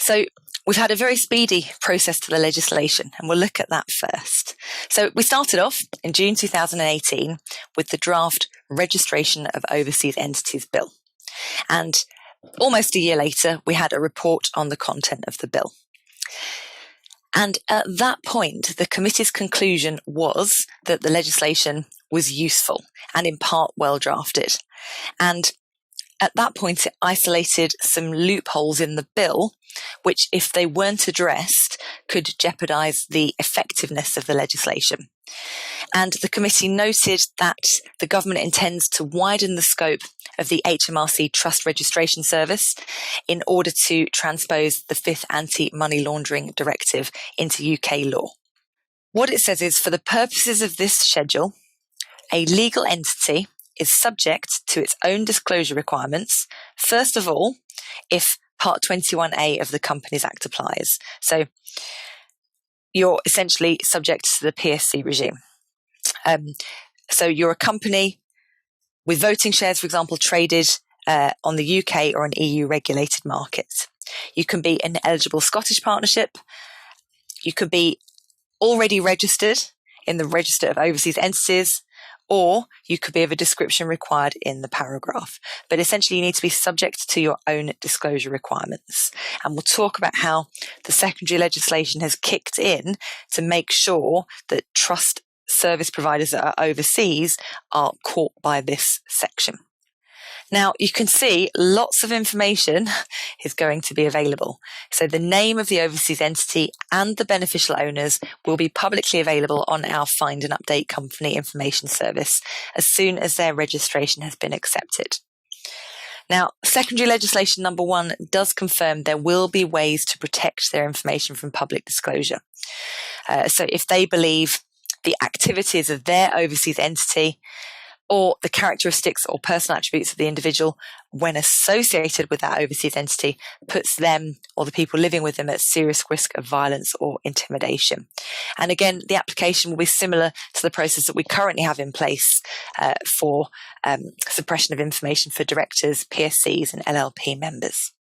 So we've had a very speedy process to the legislation, and we'll look at that first. So we started off in June 2018 with the draft Registration of Overseas Entities Bill. And almost a year later, we had a report on the content of the bill. And at that point, the committee's conclusion was that the legislation was useful and in part well drafted. And at that point, it isolated some loopholes in the bill, which, if they weren't addressed, could jeopardise the effectiveness of the legislation. And the committee noted that the government intends to widen the scope of the HMRC Trust Registration Service in order to transpose the 5th Anti-Money Laundering Directive into UK law. What it says is, for the purposes of this schedule, a legal entity is subject to its own disclosure requirements, first of all, if Part 21A of the Companies Act applies. So you're essentially subject to the PSC regime. So you're a company with voting shares, for example, traded on the UK or an EU regulated market. You can be an eligible Scottish partnership. You could be already registered in the Register of Overseas Entities, or you could be of a description required in the paragraph. But essentially, you need to be subject to your own disclosure requirements. And we'll talk about how the secondary legislation has kicked in to make sure that trust service providers that are overseas are caught by this section. Now, you can see lots of information is going to be available. So the name of the overseas entity and the beneficial owners will be publicly available on our Find and Update Company information service as soon as their registration has been accepted. Now, secondary legislation number 1 does confirm there will be ways to protect their information from public disclosure. So if they believe the activities of their overseas entity or the characteristics or personal attributes of the individual when associated with that overseas entity puts them or the people living with them at serious risk of violence or intimidation. And again, the application will be similar to the process that we currently have in place for suppression of information for directors, PSCs and LLP members.